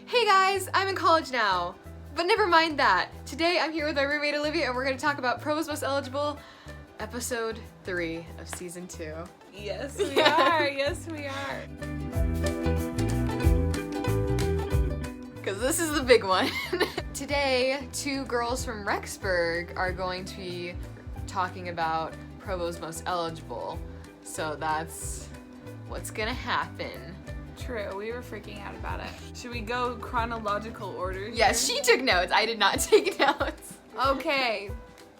Hey guys, I'm in college now. But never mind that. Today I'm here with my roommate Olivia and we're going to talk about Provo's Most Eligible, episode 3 of season 2. Yes, we are. Yes, we are. Because this is the big one. Today, 2 girls from Rexburg are going to be talking about Provo's Most Eligible. So that's what's going to happen. True, we were freaking out about it. Should we go chronological order here? Yes, she took notes. I did not take notes. Okay,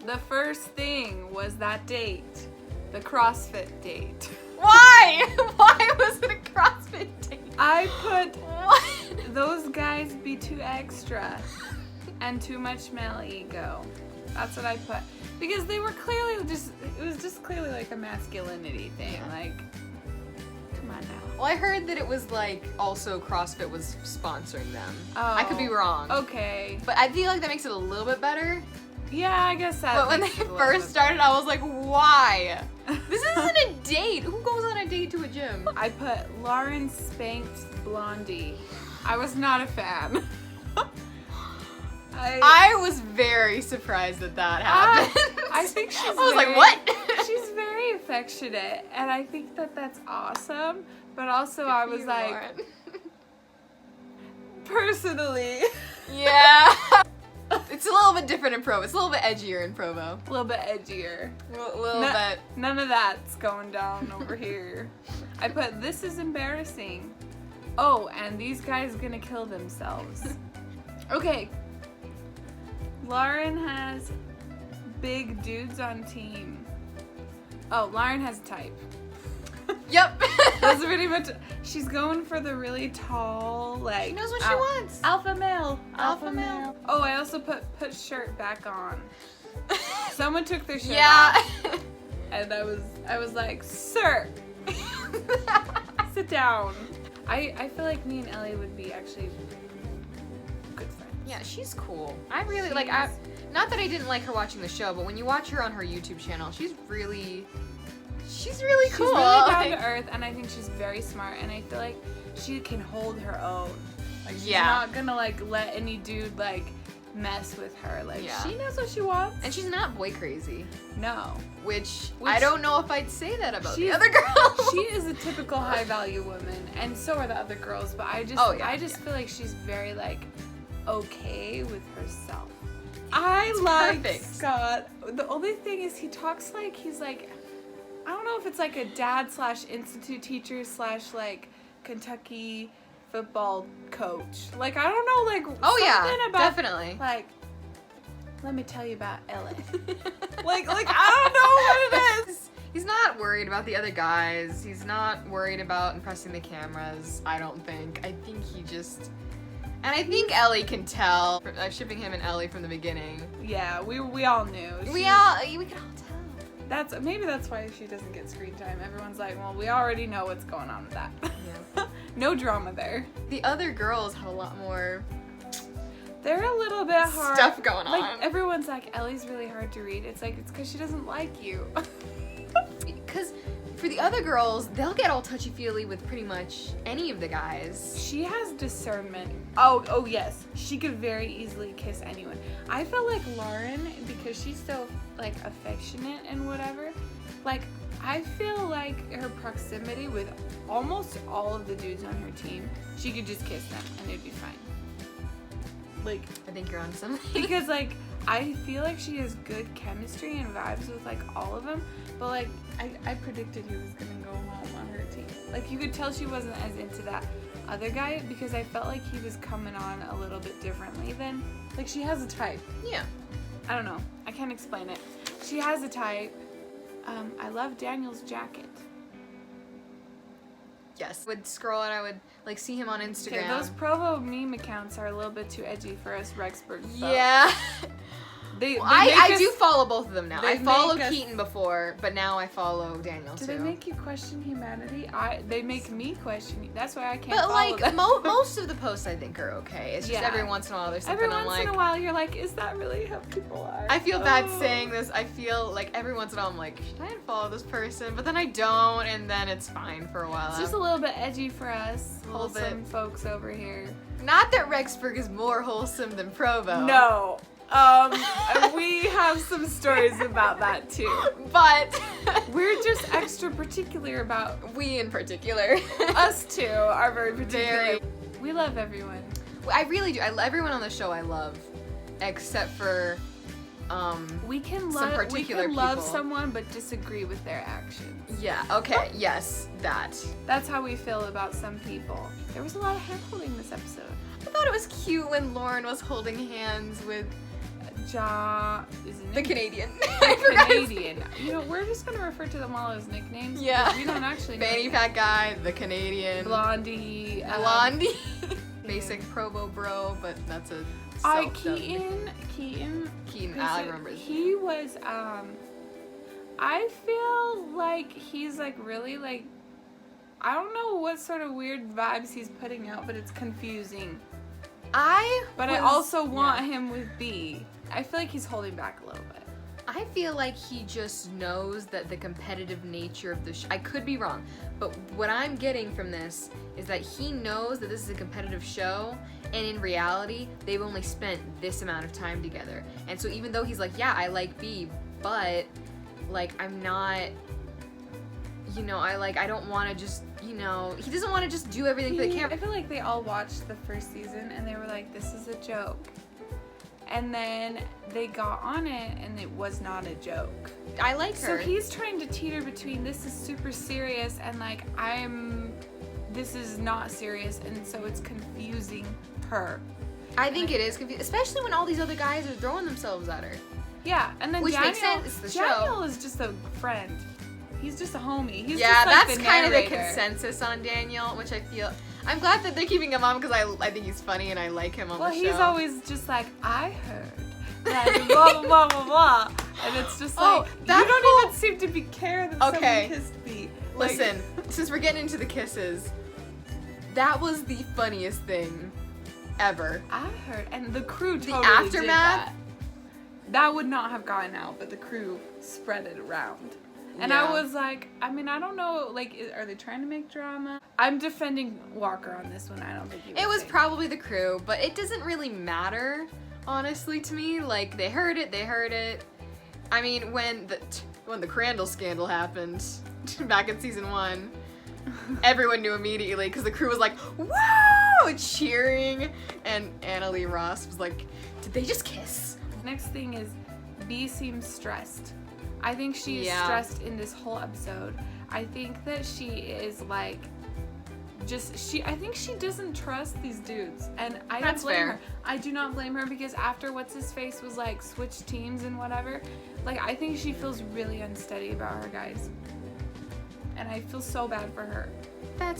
the first thing was that date. The CrossFit date. Why? Why was it a CrossFit date? I put What? those guys be too extra and too much male ego. That's what I put. Because they were clearly it was just clearly like a masculinity thing. Yeah. Like, come on now. Well, I heard that it was like also CrossFit was sponsoring them. Oh, I could be wrong. Okay. But I feel like that makes it a little bit better. Yeah, I guess that. But when they makes it a little first bit started, I was like, why? This isn't a date. Who goes on a date to a gym? I put Lauren spanked Blondie. I was not a fan. I was very surprised that that happened. I think she's I was like, what? She's very affectionate, and I think that that's awesome. But also, I was like, Lauren. personally, Yeah. It's a little bit different in Provo. It's a little bit edgier in Provo. a little bit edgier. A little bit. None of that's going down over here. I put, this is embarrassing. Oh, and these guys gonna kill themselves. Okay. Lauren has big dudes on team. Oh, Lauren has a type. Yep. That's pretty much. She's going for the really tall, like. She knows what she wants. Alpha male. Alpha male. Oh, I also put shirt back on. Someone took their shirt Yeah. off, and I was like, sir, sit down. I feel like me and Ellie would be actually good friends. Yeah, she's cool. I really like. Not that I didn't like her watching the show, but when you watch her on her YouTube channel, she's really cool. She's really down to earth, and I think she's very smart. And I feel like she can hold her own. Like she's not gonna like let any dude like mess with her. Like she knows what she wants, and she's not boy crazy. No, Which I don't know if I'd say that about the other girls. She is a typical high value woman, and so are the other girls. But I just feel like she's very like okay with herself. I like Scott. The only thing is he talks like he's like, I don't know if it's like a dad / institute teacher / like Kentucky football coach. Like I don't know, like something about, definitely. Like, let me tell you about LA. like I don't know what it is. He's not worried about the other guys. He's not worried about impressing the cameras. I don't think. I think he just. And I think Ellie can tell. Shipping him and Ellie from the beginning. Yeah, we all knew. We can all tell. Maybe that's why she doesn't get screen time. Everyone's like, well, we already know what's going on with that. Yeah. No drama there. The other girls have a lot more. They're a little bit hard. Stuff going on. Like everyone's like, Ellie's really hard to read. It's like it's because she doesn't like you. Because for the other girls, they'll get all touchy-feely with pretty much any of the guys. She has discernment. Oh yes. She could very easily kiss anyone. I feel like Lauren, because she's so like affectionate and whatever, like I feel like her proximity with almost all of the dudes on her team, she could just kiss them and it'd be fine. Like, I think you're on something. Because like I feel like she has good chemistry and vibes with like all of them, but like I predicted he was gonna go home on her team. Like you could tell she wasn't as into that other guy because I felt like he was coming on a little bit differently than, like she has a type. Yeah. I don't know. I can't explain it. She has a type. I love Daniel's jacket. Yes. I would scroll and I would like see him on Instagram. Okay, those Provo meme accounts are a little bit too edgy for us Rexburg folks. Yeah. I do follow both of them now. I followed Keaton before, but now I follow Daniel too. Do they make you question humanity? They make me question. That's why I can't. But follow like them. most of the posts I think are okay. It's just every once in a while there's something I'm like. Every once in a while you're like, is that really how people are? I feel bad saying this. I feel like every once in a while I'm like, should I unfollow this person? But then I don't, and then it's fine for a while. It's just a little bit edgy for us A little wholesome folks over here. Not that Rexburg is more wholesome than Provo. No. We have some stories about that too. But we're just extra particular about... We in particular. Us two are very particular. We love everyone. I really do. Everyone on the show I love. Except for we can particular love people. Someone but disagree with their actions. Yeah, okay, yes, that. That's how we feel about some people. There was a lot of hand holding this episode. I thought it was cute when Lauren was holding hands with isn't the it? Canadian. The Canadian. You know, we're just gonna refer to them all as nicknames. Yeah. We don't actually know. Fanny pack guy, the Canadian. Blondie. Blondie. Basic Provo bro, but that's a Keaton. I remember. He was I feel like he's like really like, I don't know what sort of weird vibes he's putting out, but it's confusing. I also want him with B. I feel like he's holding back a little bit. I feel like he just knows that the competitive nature of the show, I could be wrong, but what I'm getting from this is that he knows that this is a competitive show, and in reality, they've only spent this amount of time together. And so even though he's like, yeah, I like B, but like, I'm not, you know, I don't want to just, you know, he doesn't want to just do everything for the camera. I feel like they all watched the first season and they were like, this is a joke. And then they got on it and it was not a joke. I like her. So he's trying to teeter between this is super serious and like this is not serious, and so it's confusing her. I think it is confusing, especially when all these other guys are throwing themselves at her. Yeah, and then Which Daniel, makes sense, it's the show. Daniel is just a friend. He's just a homie. He's yeah, just like that's the kind of the narrator. Consensus on Daniel, which I feel. I'm glad that they're keeping him on because I think he's funny and I like him on the show. Well, he's always just like, I heard that blah blah blah blah blah, and it's just like you don't even seem to be care that someone kissed me. Like, listen, since we're getting into the kisses, that was the funniest thing ever. I heard, and the crew totally the aftermath. Did that. That would not have gotten out, but the crew spread it around. And I was like, I mean, I don't know, like, are they trying to make drama? I'm defending Walker on this one. I don't think he was. It was probably the crew, but it doesn't really matter, honestly, to me. Like, they heard it. I mean, when the Crandall scandal happened back in season 1, everyone knew immediately because the crew was like, "Woo!" cheering, and Annalie Ross was like, "Did they just kiss?" Next thing is, B seems stressed. I think she is stressed in this whole episode. I think that she is like, I think she doesn't trust these dudes, and I don't blame her. I do not blame her because after what's his face was like switch teams and whatever, like I think she feels really unsteady about her guys, and I feel so bad for her.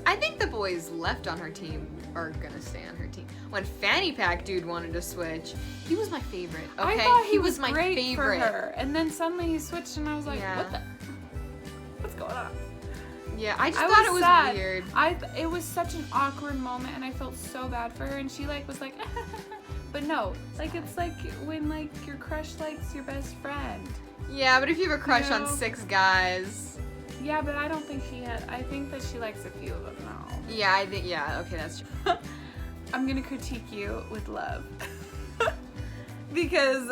I think the boys left on her team are gonna stay on her team. When Fanny Pack dude wanted to switch, he was my favorite. Okay, I thought he was my great favorite for her, and then suddenly he switched, and I was like, what's going on? Yeah, I just thought it was sad. weird. It was such an awkward moment, and I felt so bad for her. And she like was like, but no, like it's like when like your crush likes your best friend. Yeah, but if you have a crush on 6 guys. Yeah, but I don't think she had. I think that she likes a few of them now. Yeah, I think. Yeah, okay, that's true. I'm gonna critique you with love because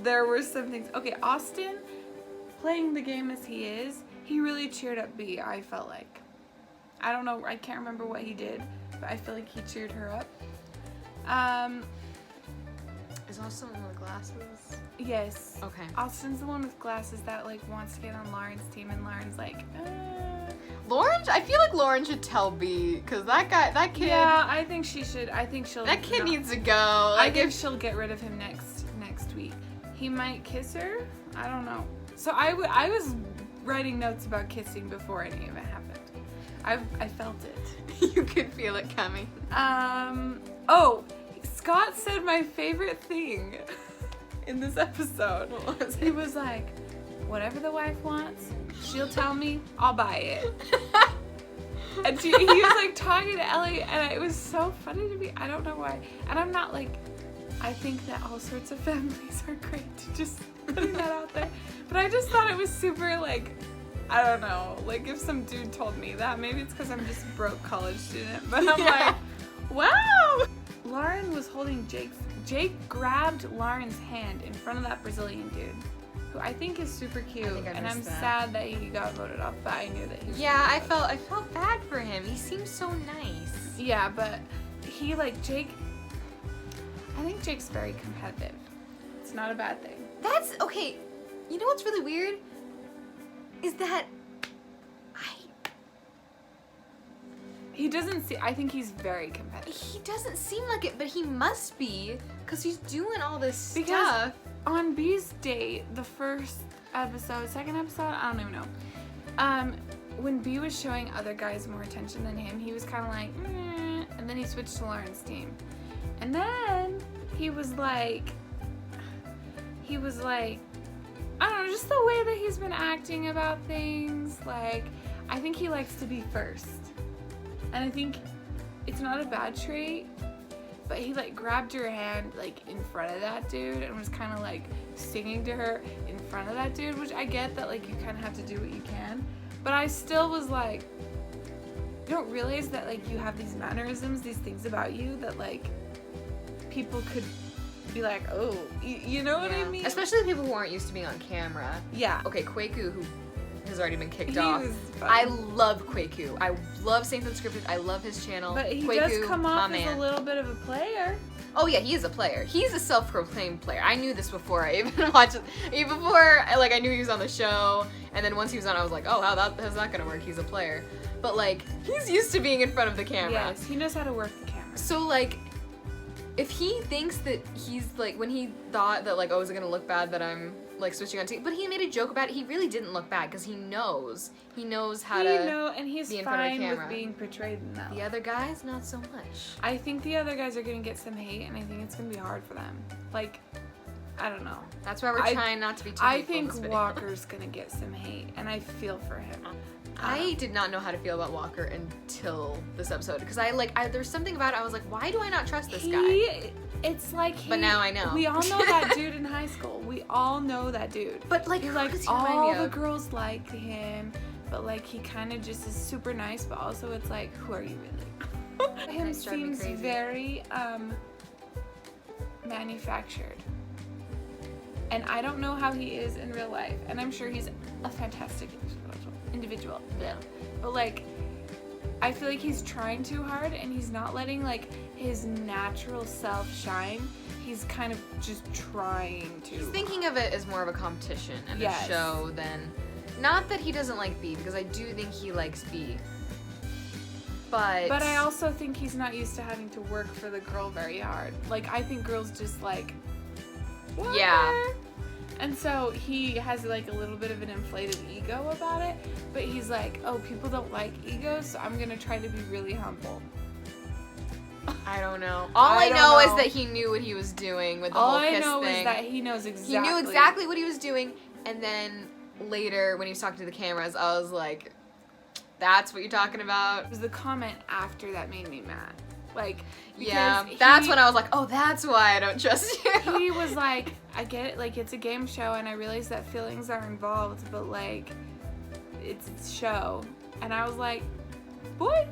there were some things. Okay, Austin, playing the game as he is, he really cheered up B. I felt like. I don't know. I can't remember what he did, but I feel like he cheered her up. Is Austin the one with glasses? Yes. Okay. Austin's the one with glasses that like wants to get on Lauren's team, and Lauren's like, Lauren, I feel like Lauren should tell B, because that kid. Yeah, I think she should. I think she'll. That kid needs to go. Like, I think she'll get rid of him next week. He might kiss her. I don't know. So I was writing notes about kissing before any of it happened. I felt it. You could feel it coming. Oh, Scott said my favorite thing in this episode. What was it? He was like, whatever the wife wants, she'll tell me, I'll buy it. And he was like talking to Ellie, and it was so funny to me. I don't know why. And I'm not like, I think that all sorts of families are great, to just putting that out there. But I just thought it was super like, I don't know, like if some dude told me that, maybe it's because I'm just a broke college student, but I'm like, wow. holding Jake grabbed Lauren's hand in front of that Brazilian dude, who I think is super cute, and I'm sad that he got voted off, but I knew that he was I felt bad for him. He seems so nice. Yeah, but he, like, I think Jake's very competitive. It's not a bad thing. That's, okay, you know what's really weird? Is that he doesn't see, I think he's very competitive. He doesn't seem like it, but he must be, because he's doing all this Because stuff. on B's date, the first episode, second episode, I don't even know. When B was showing other guys more attention than him, he was kind of like, and then he switched to Lauren's team. And then he was like, I don't know, just the way that he's been acting about things. Like, I think he likes to be first. And I think it's not a bad trait, but he, like, grabbed your hand, like, in front of that dude and was kind of, like, singing to her in front of that dude, which I get that, like, you kind of have to do what you can. But I still was like, you don't realize that, like, you have these mannerisms, these things about you that, like, people could be like, oh, you know what I mean? Especially the people who aren't used to being on camera. Yeah. Okay, Kwaku, who has already been kicked He off. was fun. I love Kwaku. I love Saints Unscripted. I love his channel. But he Kwaku, does come off my as man. a little bit of a player. Oh yeah, he is a player. He's a self-proclaimed player. I knew this before I even watched it. Even before, like, I knew he was on the show, and then once he was on, I was like, oh, how's that gonna work? He's a player. But, like, he's used to being in front of the camera. Yes, he knows how to work the camera. So, like, if he thinks that he's, like, when he thought that, like, oh, is it gonna look bad that I'm, like, switching on TV? But he made a joke about it. He really didn't look bad because he knows how to and he's be in front of the fine with camera. being portrayed in that. The other guys, not so much. I think the other guys are gonna get some hate, and I think it's gonna be hard for them. Like, I don't know. That's why we're trying not to be too I hateful in think this video. Walker's gonna get some hate, and I feel for him. I did not know how to feel about Walker until this episode because there's something about it. I was like, why do I not trust this guy? It's like But now I know. We all know that dude in high school. We all know that dude. But, like, He, who like, does he remind me all the of? girls like him, but, like, he kind of just is super nice, but also it's like, who are you really? Him That's driving me seems crazy. very manufactured. And I don't know how he is in real life, and I'm sure he's a fantastic individual. Yeah. But, like, I feel like he's trying too hard, and he's not letting, like, his natural self shine. He's kind of just trying to. He's thinking of it as more of a competition and Yes. a show than. Not that he doesn't like B, because I do think he likes B. But I also think he's not used to having to work for the girl very hard. Like, I think girls just like, Walker. Yeah. And so he has, like, a little bit of an inflated ego about it, but he's like, oh, people don't like egos, so I'm gonna try to be really humble. I don't know. All I don't know is know. that he knew what he was doing with the All whole I kiss know thing. is that he knows exactly. He knew exactly what he was doing, and then later when he was talking to the cameras, I was like, that's what you're talking about? It was the comment after that made me mad. Like, Yeah, because that's when I was like, oh, that's why I don't trust you. he was like, I get it, like, it's a game show, and I realize that feelings are involved, but, like, it's a show. And I was like, boy,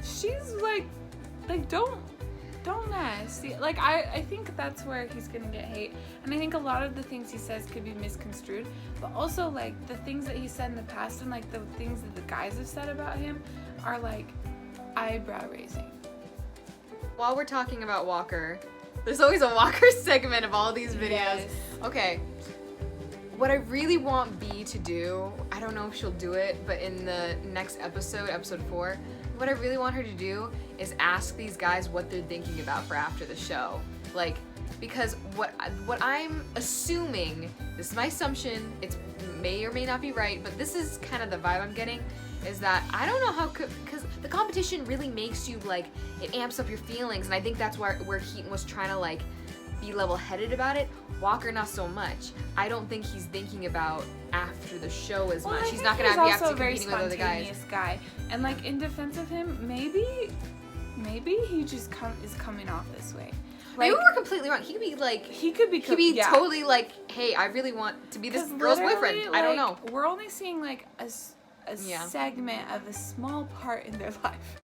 she's like, don't mess. See, like, I think that's where he's gonna get hate. And I think a lot of the things he says could be misconstrued, but also, like, the things that he said in the past and, like, the things that the guys have said about him are, like, eyebrow raising. While we're talking about Walker, there's always a Walker segment of all these videos. Yes. Okay. What I really want B to do, I don't know if she'll do it, but in the next episode, episode 4, what I really want her to do is ask these guys what they're thinking about for after the show. Like, because what I'm assuming, this is my assumption, it may or may not be right, but this is kind of the vibe I'm getting, is that I don't know how, because the competition really makes you, like, it amps up your feelings, and I think that's where Heaton was trying to, like, be level-headed about it. Walker, not so much. I don't think he's thinking about after the show as much. He's not gonna be after competing with other guys. Guy. And, like, in defense of him, maybe he just is coming off this way. Like, Maybe we're completely wrong. He could be like, yeah. totally like, hey, I really want to be this girl's boyfriend. Like, I don't know. We're only seeing, like, a segment of a small part in their life.